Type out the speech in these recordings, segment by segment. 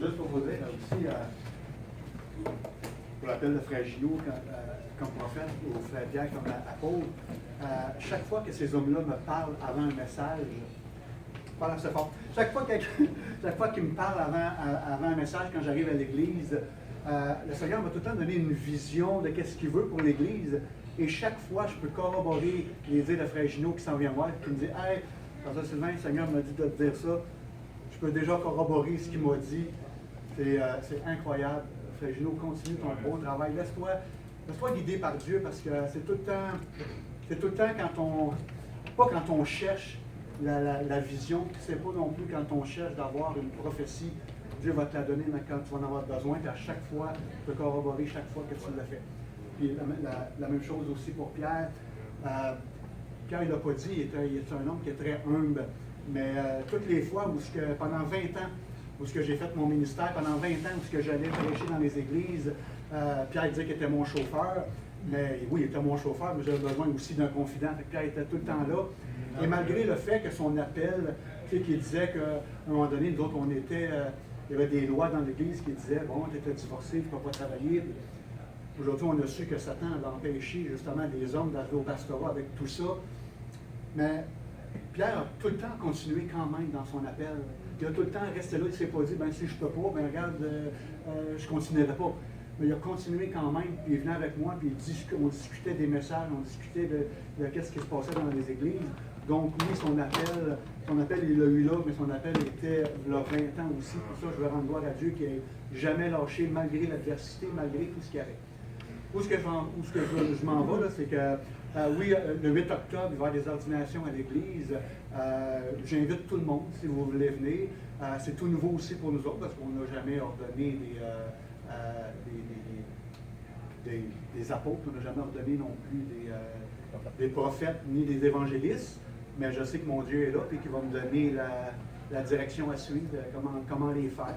Juste pour vous dire aussi, pour l'appel de Frère Gillot comme prophète, ou Frère Pierre comme apôtre, chaque fois que ces hommes-là me parlent avant un message, voilà, c'est fort. Chaque fois qu'ils me parlent avant un message, quand j'arrive à l'Église, le Seigneur m'a tout le temps donné une vision de qu'est-ce qu'il veut pour l'Église. Et chaque fois, je peux corroborer les dires de Frère Gillot qui s'en vient voir, qui me dit « Hey, Pasteur Sylvain, le Seigneur m'a dit de te dire ça. » Je peux déjà corroborer ce qu'il m'a dit. C'est incroyable. Frère Gillot, continue ton beau travail. Laisse-toi guider par Dieu, parce que c'est tout le temps pas quand on cherche la vision, c'est pas non plus quand on cherche d'avoir une prophétie. Dieu va te la donner quand tu vas en avoir besoin, puis à chaque fois, tu peux corroborer chaque fois que tu l'as fait. Puis la même chose aussi pour Pierre. Pierre, il l'a pas dit, il est un homme qui est très humble, mais toutes les fois pendant 20 ans, où j'ai fait mon ministère, pendant 20 ans, où j'allais prêcher dans les églises, Pierre disait qu'il était mon chauffeur, mais oui, il était mon chauffeur, mais j'avais besoin aussi d'un confident. Pierre était tout le temps là. Et malgré le fait que son appel, tu sais, qu'il disait qu'à un moment donné, nous autres, il y avait des lois dans l'Église qui disaient, bon, tu étais divorcé, tu ne peux pas travailler. Aujourd'hui, on a su que Satan avait empêché justement des hommes d'arriver au pastorat avec tout ça. Mais Pierre a tout le temps continué quand même dans son appel. Il a tout le temps resté là, il ne s'est pas dit, ben si je ne peux pas, ben regarde, je ne continuerai pas. Mais il a continué quand même, puis il venait avec moi, puis on discutait des messages, on discutait de ce qui se passait dans les églises. Donc oui, son appel, il l'a eu là, mais son appel était il y a 20 ans aussi. Pour ça, je veux rendre gloire à Dieu qui n'a jamais lâché, malgré l'adversité, malgré tout ce qu'il y avait. Où est-ce que je m'en vais, là, c'est que, oui, le 8 octobre, il va y avoir des ordinations à l'Église. J'invite tout le monde, si vous voulez venir. C'est tout nouveau aussi pour nous autres, parce qu'on n'a jamais ordonné des apôtres, on n'a jamais ordonné non plus des prophètes ni des évangélistes. Mais je sais que mon Dieu est là et qu'il va me donner la direction à suivre, comment les faire.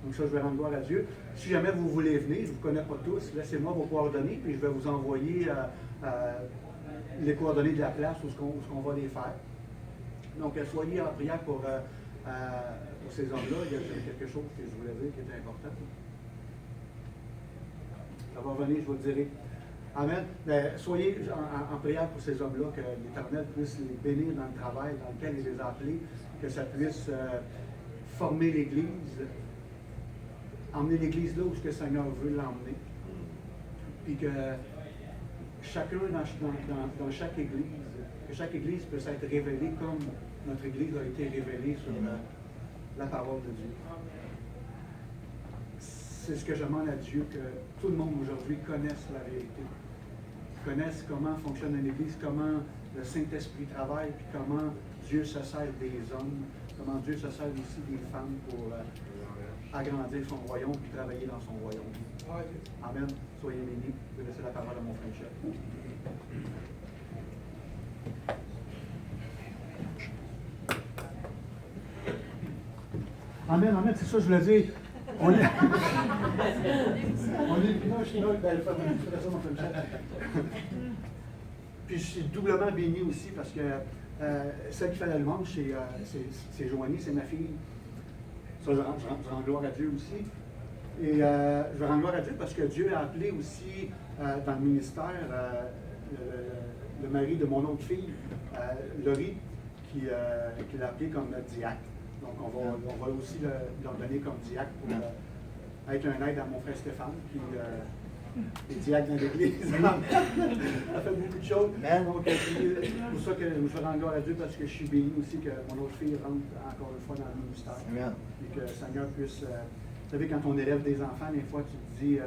Donc ça, je vais rendre gloire à Dieu. Si jamais vous voulez venir, je ne vous connais pas tous, laissez-moi vos coordonnées, puis je vais vous envoyer les coordonnées de la place où ce qu'on va les faire. Donc, soyez en prière pour ces hommes-là. Il y a quelque chose que je voulais dire qui est important. Ça va venir, je vous le dirai. Amen. Mais soyez en prière pour ces hommes-là, que l'Éternel puisse les bénir dans le travail dans lequel il les a appelés, que ça puisse former l'Église, emmener l'Église là où ce que le Seigneur veut l'emmener. Puis que chacun dans chaque Église, que chaque Église puisse être révélée comme notre Église a été révélée sur la parole de Dieu. C'est ce que je demande à Dieu, que tout le monde aujourd'hui connaisse la vérité, connaisse comment fonctionne une Église, comment le Saint-Esprit travaille, puis comment Dieu se sert des hommes, comment Dieu se sert aussi des femmes pour agrandir son royaume et travailler dans son royaume. Amen. Soyez bénis. Je vais laisser la parole à mon frère chef. Amen, amen, c'est ça que je voulais dire. On est Puis je suis doublement béni aussi parce que celle qui fait la louange, c'est Joanie, c'est ma fille. Ça, je rends gloire à Dieu aussi. Et je rends gloire à Dieu parce que Dieu a appelé aussi dans le ministère le mari de mon autre fille, Laurie, qui l'a appelé comme diacre. Donc on va aussi leur donner comme diacre pour être un aide à mon frère Stéphane, qui est diacre dans l'Église. Elle fait beaucoup de choses. Donc c'est pour ça que je rends gloire à Dieu parce que je suis béni aussi que mon autre fille rentre encore une fois dans le ministère. Et que le Seigneur puisse... vous savez, quand on élève des enfants, des fois tu te dis,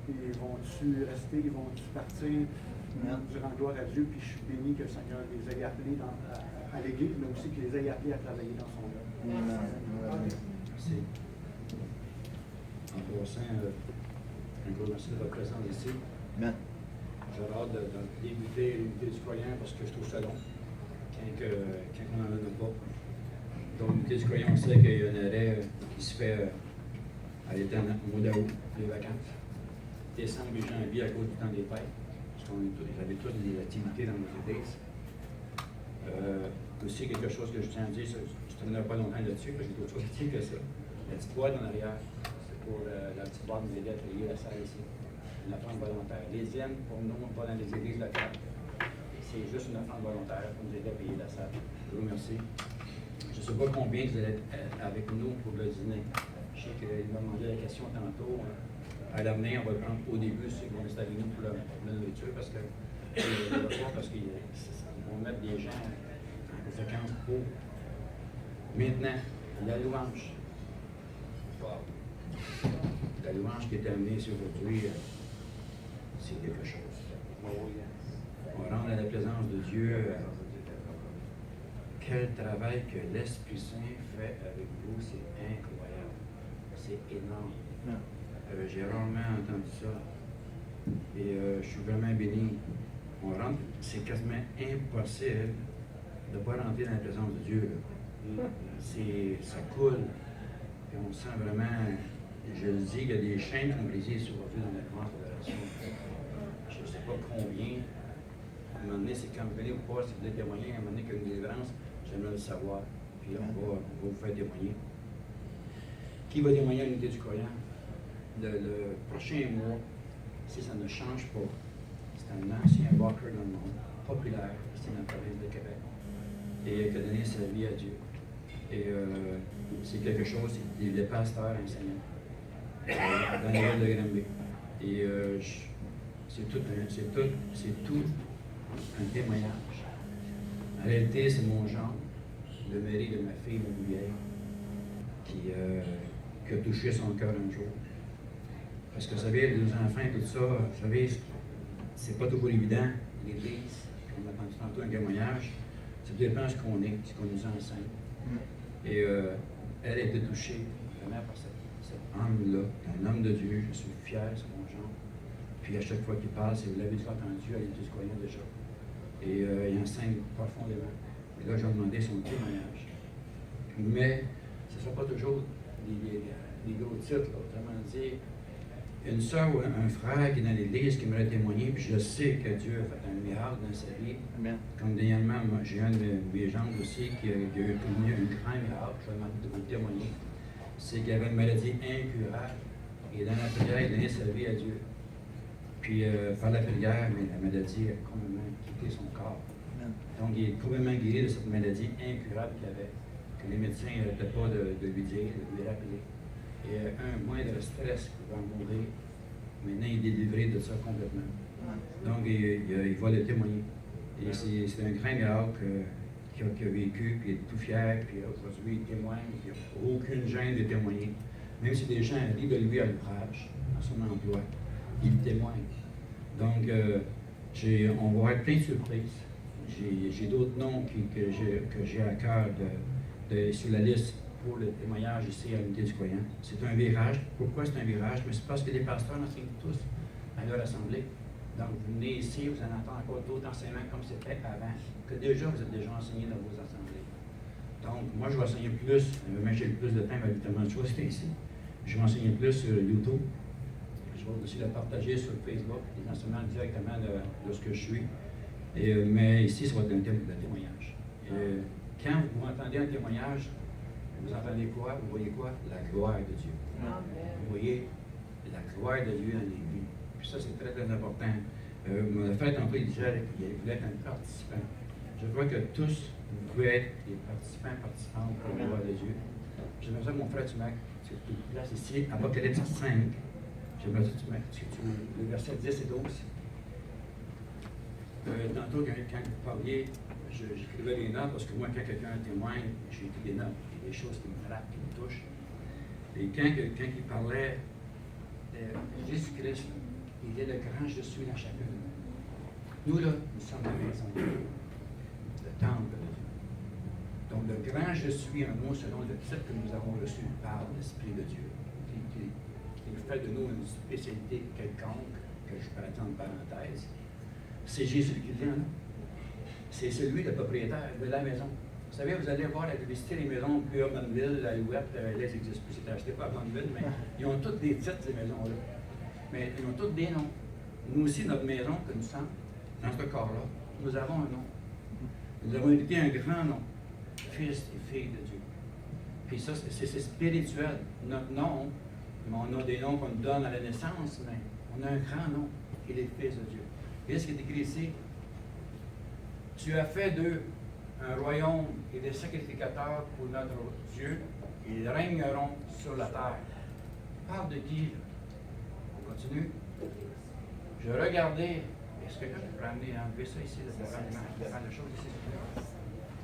ils vont-tu rester, ils vont-tu partir? Je rends gloire à Dieu, puis je suis béni que le Seigneur les ait appelés à l'Église, mais aussi qu'il les ait appelés à travailler dans son œuvre. Merci. En passant, un gros merci de votre présence ici. Amen. J'ai hâte de débuter l'unité du croyant parce que je trouve ça long, quand on n'en a pas. Donc, l'unité du croyant, on sait qu'il y a un arrêt qui se fait à l'éternel, au mois d'août, les vacances. Décembre et janvier à cause du temps des fêtes, parce qu'on avait toutes des activités dans nos églises. Aussi, quelque chose que je tiens à dire, je ne terminerai pas longtemps là-dessus, parce que j'ai d'autres choses à dire que ça. La petite boîte en arrière, c'est pour la petite boîte nous aider à payer la salle ici. Une offrande volontaire. Les hymnes, pour nous, pas dans les églises locales. C'est juste une offrande volontaire pour nous aider à payer la salle. Je vous remercie. Je ne sais pas combien vous allez être avec nous pour le dîner. Je sais qu'il m'a demandé la question tantôt. À l'avenir, on va le prendre au début, ceux qui vont rester avec nous pour la nourriture, parce que parce qu'ils vont mettre des gens en conséquence pour. Maintenant, la louange. Wow. La louange qui est amenée ici aujourd'hui, c'est quelque chose. On rentre à la présence de Dieu. Quel travail que l'Esprit Saint fait avec vous, c'est incroyable. C'est énorme. J'ai rarement entendu ça. Et je suis vraiment béni. On rentre, c'est quasiment impossible de ne pas rentrer dans la présence de Dieu. Ça coule. Puis on sent vraiment, je le dis, il y a des chaînes qui ont brisé sur vous dans la grande adoration. Je ne sais pas combien. À un moment donné, c'est quand vous venez ou pas, si vous voulez témoigner, à un moment donné qu'il y a une délivrance, j'aimerais le savoir. Puis on va vous faire témoigner. Qui va témoigner à l'unité du croyant? Le prochain mois, si ça ne change pas, c'est un ancien walker dans le monde, populaire, ici dans la province de Québec, et qui a donné sa vie à Dieu. Et c'est quelque chose, il est pasteur enseignant dans la ville de Granby. Et c'est tout un témoignage. En réalité, c'est mon genre, le mari de ma fille, mon vieille, qui a touché son cœur un jour. Parce que vous savez, les enfants et tout ça, vous savez, c'est pas toujours évident. L'Église, on a entendu tantôt un témoignage, ça dépend de ce qu'on est, ce qu'on nous enseigne. Et elle a été touchée vraiment par cet homme-là, un homme de Dieu, je suis fier, c'est mon genre. Puis à chaque fois qu'il parle, c'est vous l'avez déjà entendu, elle est du croyant déjà. Et il enseigne profondément. Et là, j'ai demandé son témoignage. Mais ce ne sera pas toujours des gros titres, là, autrement dit. Une soeur ou un frère qui est dans l'Église qui m'aurait témoigné, puis je sais que Dieu a fait un miracle dans sa vie. Amen. Comme dernièrement, moi, j'ai un de mes jambes aussi qui a eu un grand miracle, je vais demander de vous le témoigner. C'est qu'il avait une maladie incurable. Et dans la prière, il a donné sa vie à Dieu. Puis par la prière, mais la maladie a complètement quitté son corps. Amen. Donc il est complètement guéri de cette maladie incurable qu'il avait, que les médecins n'arrêtaient pas de lui dire, de lui rappeler. Et un moindre stress qui va mourir. Maintenant, il est délivré de ça complètement. Donc, il va le témoigner. Et c'est un grand miracle qu'il a vécu, puis il est tout fier, puis aujourd'hui, il témoigne, il n'y a aucune gêne de témoigner. Même si des gens rient de lui à l'ouvrage, dans son emploi, il témoigne. Donc, on va avoir plein de surprises. J'ai d'autres noms que j'ai à cœur sur la liste pour le témoignage ici à l'unité du croyant. C'est un virage. Pourquoi c'est un virage? Mais c'est parce que les pasteurs enseignent tous à leur assemblée. Donc, vous venez ici, vous en entendez encore d'autres enseignements comme c'était avant, que déjà vous êtes déjà enseignés dans vos assemblées. Donc, moi, je vais enseigner plus, même j'ai le plus de temps, mais habituellement, de choix, c'était ici. Je vais enseigner plus sur YouTube. Je vais aussi le partager sur Facebook, les enseignements directement de ce que je suis. Mais ici, ça va être un thème de témoignage. Quand vous entendez un témoignage, vous entendez quoi? Vous voyez quoi? La gloire de Dieu. Amen. Vous voyez la gloire de Dieu dans les vies. Puis ça, c'est très, très important. Le fait tantôt, il disait qu'il voulait être un participant. Je crois que tous, vous pouvez être des participantes pour la gloire de Dieu. J'aimerais ça que mon frère, tu te places ici, Apocalypse 5. J'aimerais ça que tu mettes le verset 10 et 12. Tantôt, quand vous parliez, j'écrivais des notes parce que moi, quand quelqu'un témoigne, j'ai écrit des notes. Des choses qui me frappent, qui me touchent. Et quand il parlait de Jésus-Christ, il était le grand je suis dans chacun de nous. Nous, là, nous sommes la maison de Dieu, le temple de Dieu. Donc, le grand je suis en nous, selon le titre que nous avons reçu par l'Esprit de Dieu, qui fait de nous une spécialité quelconque, que je peux attendre en parenthèse, c'est Jésus qui vient en nous. C'est celui, le propriétaire de la maison. Vous savez, vous allez voir la publicité des maisons Pure Bonneville, Alouette, les n'existent plus, c'est acheté par Bonneville, mais ils ont tous des titres, ces maisons-là. Mais ils ont tous des noms. Nous aussi, notre maison que nous sommes, dans ce corps-là, nous avons un nom. Nous avons hérité un grand nom, Fils et Filles de Dieu. Puis ça, c'est spirituel. Notre nom, on a des noms qu'on nous donne à la naissance, mais on a un grand nom, qui est le Fils de Dieu. Et ce qui est écrit ici, tu as fait d'eux un royaume et des sacrificateurs pour notre Dieu, et ils régneront sur la terre. On parle de qui? On continue. Je regardais, est-ce que quelqu'un peut ramener, enlever ça ici, la chose ici?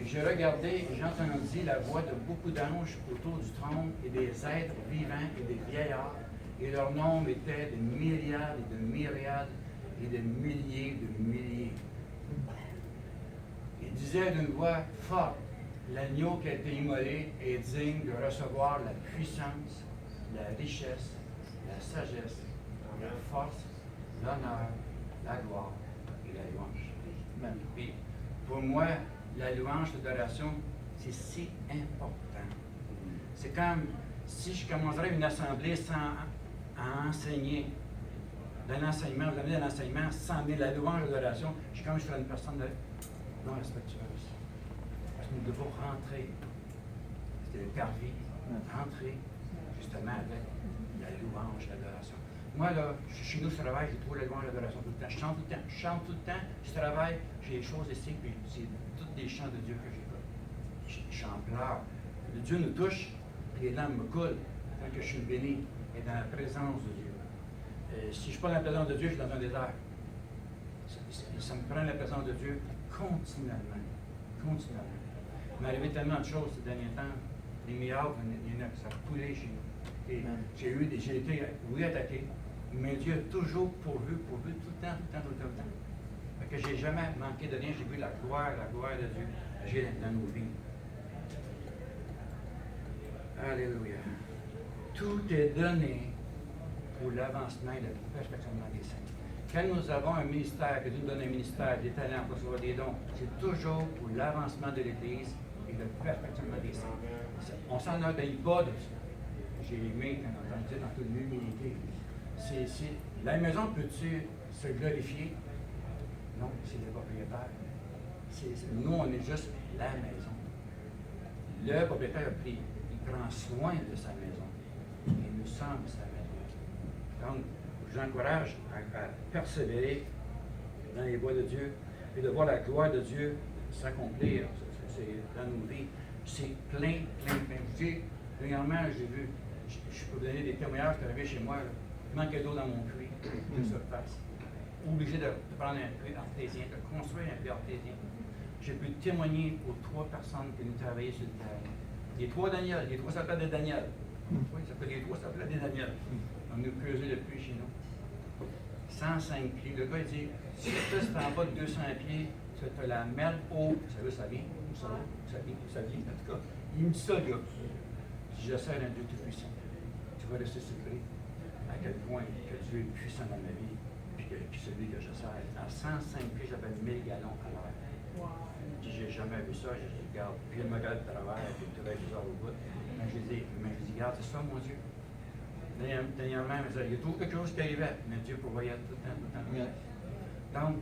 Et je regardais et j'entendis la voix de beaucoup d'anges autour du trône et des êtres vivants et des vieillards, et leur nombre était de myriades et de myriades et de milliers de milliers. Il disait d'une voix forte, l'agneau qui a été immolé est digne de recevoir la puissance, la richesse, la sagesse, la force, l'honneur, la gloire et la louange. Puis, pour moi, la louange, l'adoration, c'est si important. C'est comme si je commencerais une assemblée sans enseigner, d'un enseignement, donner un enseignement sans amener la louange, l'adoration, je suis comme je serais une personne non respectueuse. Parce que nous devons rentrer, c'était le parvis, rentrer justement avec la louange, l'adoration. Moi, là, chez nous, je travaille, j'ai trouvé la louange, l'adoration tout le temps. Je chante tout le temps, je travaille, j'ai des choses ici, puis c'est tous des chants de Dieu que j'écoute. J'en pleure. Dieu nous touche, les larmes me coulent quand je suis béni et dans la présence de Dieu. Si je ne suis pas dans la présence de Dieu, je suis dans un désert. Ça me prend la présence de Dieu continuellement. Continuellement. Il m'est arrivé tellement de choses ces derniers temps. Les miracles, il y en a qui ça a coulé chez nous. Et j'ai été, oui, attaqué, mais Dieu a toujours pourvu tout le temps. Fait que j'ai jamais manqué de rien. J'ai vu la gloire de Dieu agir dans nos vies. Alléluia. Tout est donné pour l'avancement et le perfectionnement des saints. Quand nous avons un ministère, que Dieu nous donne un ministère, des talents pour recevoir des dons, c'est toujours pour l'avancement de l'Église et le perfectionnement des saints. On s'en orgueille pas de ça. J'ai aimé quand on entendait dans toute l'humilité. La maison peut-tu se glorifier? Non, c'est le propriétaire. Nous, on est juste la maison. Le propriétaire il prend soin de sa maison. Et nous sommes sa maison. Donc, je vous encourage à persévérer dans les voies de Dieu et de voir la gloire de Dieu s'accomplir dans nos vies. C'est plein. Dernièrement, j'ai vu, je peux vous donner des témoignages qui arrivaient chez moi. Là. Il manquait d'eau dans mon puits de surface. Obligé de prendre un puits artésien, de construire un puits artésien. J'ai pu témoigner aux 3 personnes qui nous travaillaient sur le terrain. Les 3 Daniel, les 3 s'appellent des Daniel. Oui, ça s'appelle les 3 s'appellent des Daniel. On nous creusait le puits chez nous. 105 pieds. Le gars, il dit, si tu es en bas de 200 pieds, tu as la mer haut. Vous savez, ça vient. Ça vient, en tout cas. Il me dit ça, là. Si je sers un Dieu tout-puissant, tu vas rester surpris à quel point que Dieu est puissant dans ma vie, puis celui que je sers. À 105 pieds, j'avais 1000 gallons à l'heure. Je dis, j'ai jamais vu ça. Je dis, regarde, puis il me regarde de travers, puis il travaille 2 heures au bout. Mais je dis, regarde, c'est ça, mon Dieu. Dernièrement, il y a toujours quelque chose qui arrivait, mais Dieu pourvoyait tout le temps. Donc,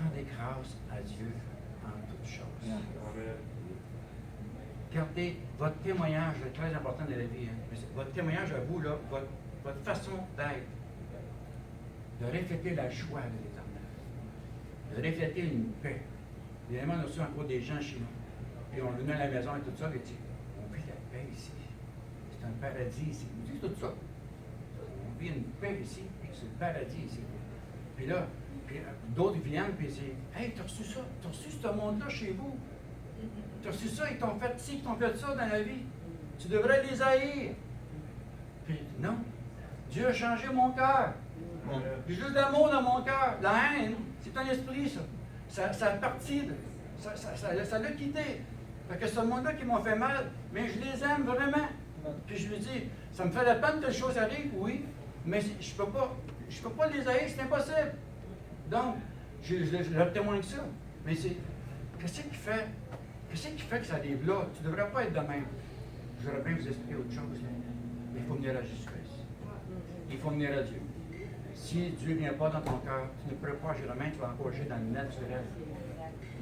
rendez grâce à Dieu en toutes choses. Regardez, votre témoignage est très important dans la vie. Hein. Votre témoignage à vous, là, votre façon d'être, de refléter la joie de l'Éternel, de refléter une paix. Évidemment, on a reçu encore des gens chez nous, puis on venait à la maison et tout ça, et dit, on vit la paix ici. C'est un paradis ici. On dit tout ça. On vit une paix ici, c'est le paradis ici. Puis là, d'autres viennent et disent, hey, t'as reçu ça, t'as reçu ce monde-là chez vous. Tu as reçu ça, ils t'ont fait ci, ils t'ont fait ça dans la vie. Tu devrais les haïr. Puis non. Dieu a changé mon cœur. J'ai juste l'amour dans mon cœur. La haine, c'est un esprit, ça. Ça a parti, ça l'a quitté. Fait que ce monde-là qui m'ont fait mal, mais je les aime vraiment. Puis je lui dis, ça me fait la peine que les choses arrivent, oui, mais je peux pas les haïr, c'est impossible. Donc, je leur témoigne ça. Mais qu'est-ce qui fait que ça arrive là? Tu ne devrais pas être de même. Je voudrais bien vous expliquer autre chose. Mais il faut venir à Jésus-Christ. Il faut venir à Dieu. Si Dieu ne vient pas dans ton cœur, tu ne peux pas agir de même, tu vas encourager dans le naturel.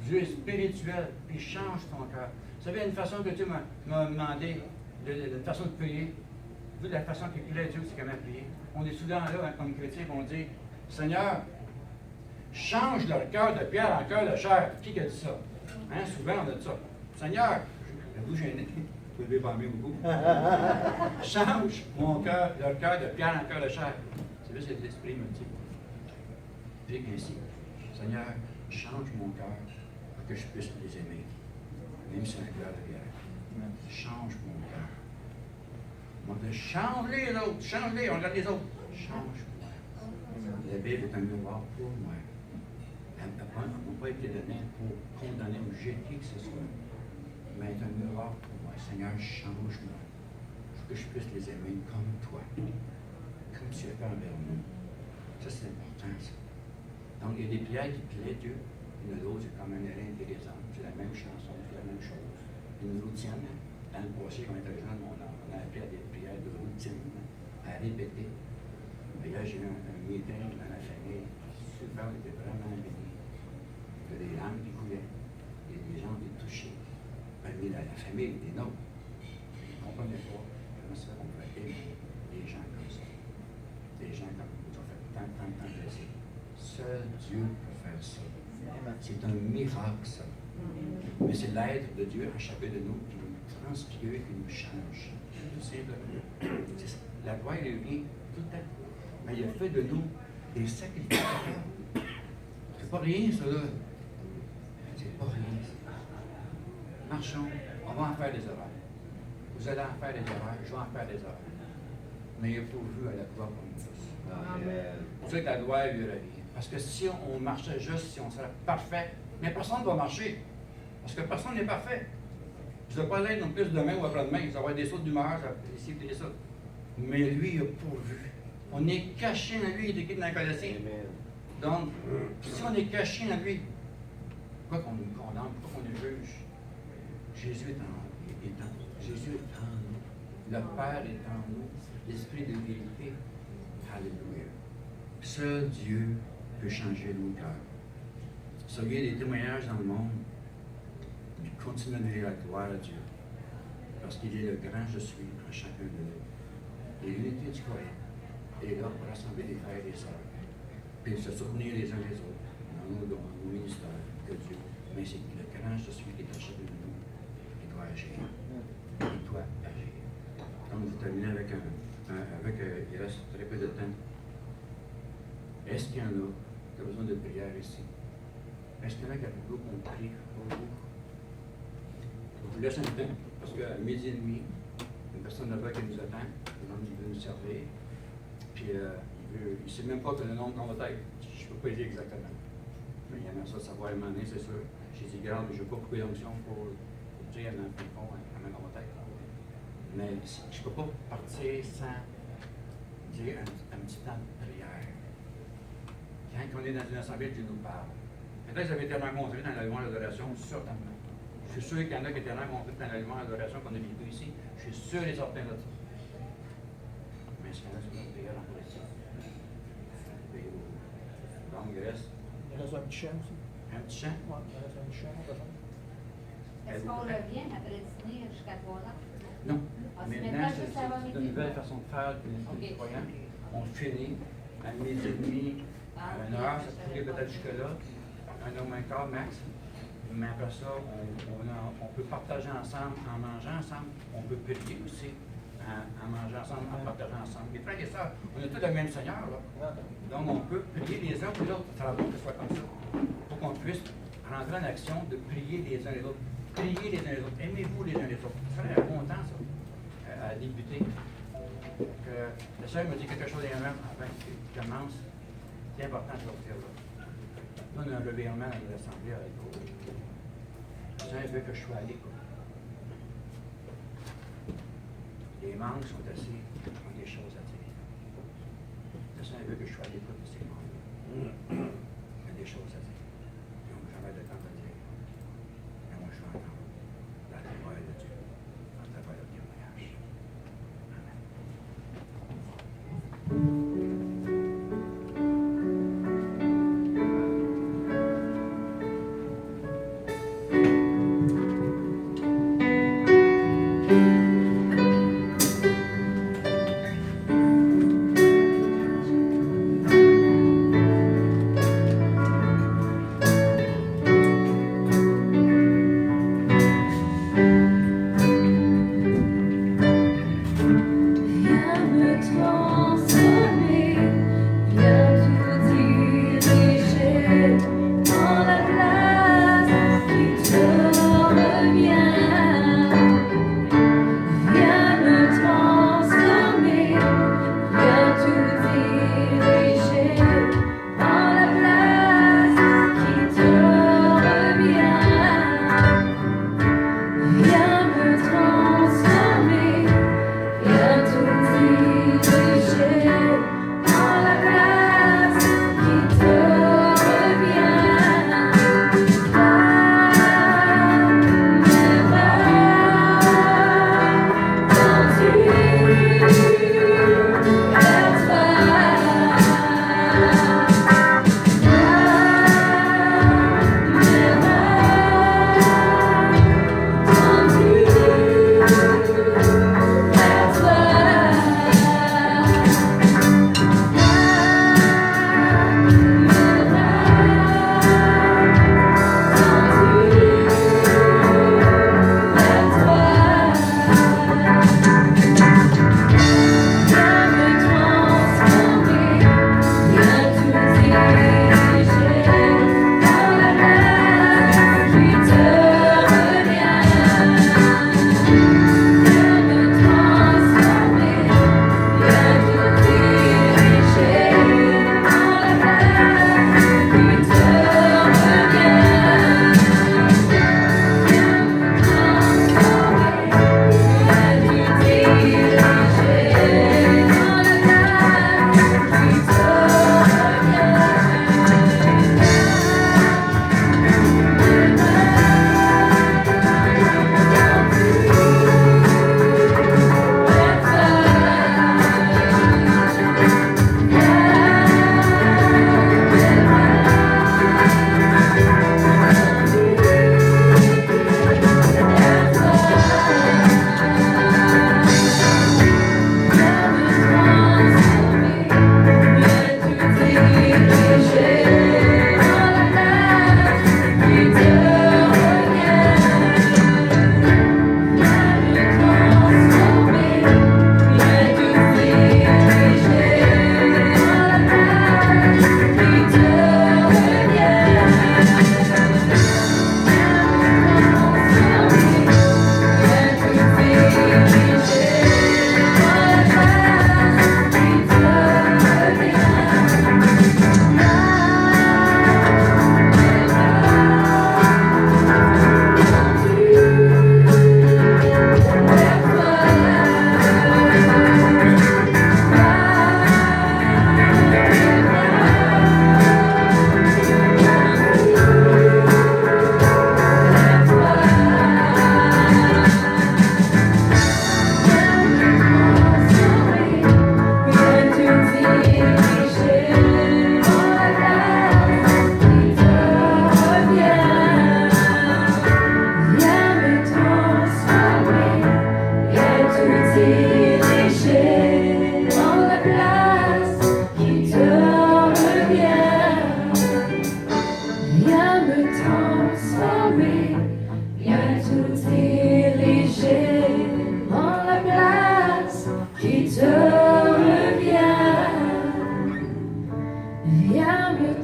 Dieu est spirituel, puis il change ton cœur. Vous savez, une façon que Dieu m'a demandé, une façon de prier, vu la façon qu'il plaît Dieu, c'est comment prier. On est souvent là, hein, comme chrétien, on dit, Seigneur, change leur cœur de pierre en cœur de chair. Qui a dit ça? Hein, souvent, on a dit ça. Seigneur, vous gênez, vous devez pas aimer beaucoup. Change mon cœur, leur cœur de pierre en cœur de chair. C'est là que l'Esprit me dit. Puis ainsi, Seigneur, change mon cœur pour que je puisse les aimer, même si c'est un cœur de pierre. Change mon cœur. On dit, change-les les autres, change-les, on regarde les autres. Change-moi. La Bible est un miroir pour moi. Elle n'a pas été donnée pour condamner ou jeter qui que ce soit, mais elle est un miroir pour moi. Seigneur, change-moi. Pour que je puisse les aimer comme toi, comme tu as fait envers nous. Ça, c'est important, ça. Donc, il y a des prières qui plaisent Dieu. Il y en a d'autres, c'est comme un air intéressant. C'est la même chanson, c'est la même chose. Une routine. Dans le passé, quand on était jeune, on a appris à des prières de routine, à répéter. Mais là, j'ai eu un meeting dans la famille. Souvent, on était vraiment bénis. Il y a des larmes qui coulaient. Il y a des gens qui étaient touchés. Parmi la famille des nôtres. Ils ne comprenaient pas comment ça qu'on pouvait aimer des gens comme ça. Des gens comme nous, qui ont fait tant de plaisir. Seul Dieu peut faire ça. C'est un miracle, ça. Mais c'est l'aide de Dieu à chacun de nous qui nous transfigure, qui nous change. Tout simplement. La gloire, elle vient tout à coup. Mais il a fait de nous des sacrificateurs. C'est pas rien, ça, là. C'est pas rien, ça. Marchons, on va en faire des erreurs. Vous allez en faire des erreurs, je vais en faire des erreurs. Mais il est pourvu à la gloire pour nous tous. Amen. Pour ça que la gloire lui revient. Parce que si on marchait juste, si on serait parfait, mais personne ne va marcher. Parce que personne n'est parfait. Je ne vais pas l'être non plus demain ou après-demain. Ça va être des sautes d'humeur, ici et des sautes. Mais lui, il a pourvu. On est caché en lui, il est écrit dans la Colossiens. Donc, si on est caché en lui, pourquoi qu'on nous condamne, pourquoi qu'on nous juge? Jésus est en nous. Jésus est en nous. Le Père est en nous. L'Esprit de vérité. Alléluia. Seul Dieu peut changer nos cœurs. Soyez des témoignages dans le monde. Puis continuez à donner la gloire à Dieu. Parce qu'il est le grand je suis en chacun de nous. Et l'unité du croyant est là pour rassembler les frères et les sœurs. Puis se soutenir les uns les autres dans nos dons, dans nos ministères que Dieu. Mais c'est le grand je suis qui est en chacun de nous qui doit agir. Il doit agir. Donc, vous terminez avec il reste très peu de temps. Est-ce qu'il y en a qui ont besoin de prière ici? Est-ce qu'il y en a qui a voulu qu'on prie pour vous? Je vous laisse un temps, parce qu'à midi et demi, une personne là-bas qui nous attend, il veut nous servir. Puis il ne sait même pas que le nom qu'on va être. Je ne peux pas dire exactement. Mais il y en a ça, savoir émaner, c'est sûr. J'ai dit, regarde, je ne veux pas couper l'onction pour dire dans le fond, comment on va être. Mais je ne peux pas partir sans dire un petit temps de prière. Quand on est dans une assemblée, Dieu nous parle. Peut-être que vous avez été rencontrés dans l'aliment de l'adoration, certainement. Je suis sûr qu'il y en a qui étaient rencontrés dans l'aliment de l'adoration qu'on a vécu ici. Je suis sûr et certain de ça. Mais est-ce qu'il y en a qui ont prière en ici? Donc, il reste. Il reste un petit chant aussi. Un petit chant? Oui, il reste un petit chant. Est-ce qu'on revient après le dîner jusqu'à 3 heures? Non. Ah, Maintenant, c'est une nouvelle façon de faire pour les croyants. On finit à midi et demi, à 1h, ça pourrait peut-être jusque-là, 1h15 max. Mais après ça, on peut partager ensemble en mangeant ensemble. On peut prier aussi en mangeant ensemble, en partageant ensemble. Mes frères et sœurs, on a tous le même Seigneur, là. Donc, on peut prier les uns pour les autres. Ça va bon que ce soit comme ça. Pour qu'on puisse rentrer en action de prier les uns les autres. Priez les uns les autres. Aimez-vous les uns les autres. Ça serait un bon temps, ça, à débuter. Que le Seigneur me dit quelque chose avant qu'il commence. C'est important de sortir là. Nous, on a un revirement dans l'Assemblée avec vous. Le Seigneur veut que je sois à l'écoute. Les membres sont assis, ils ont des choses à dire. Le Seigneur veut que je sois à l'écoute de ces membres. Il y a des choses à dire. Ils n'ont jamais de temps à dire. Mais moi, je vais entendre la gloire de Dieu dans ta voix de témoignage. Amen.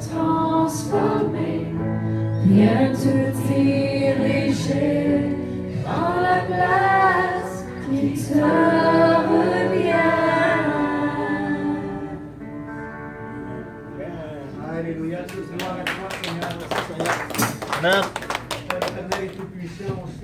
transformer, viens te diriger dans la place qui te revient. Alléluia, gloire à toi, Seigneur. Amen. Père éternel et tout-puissant, on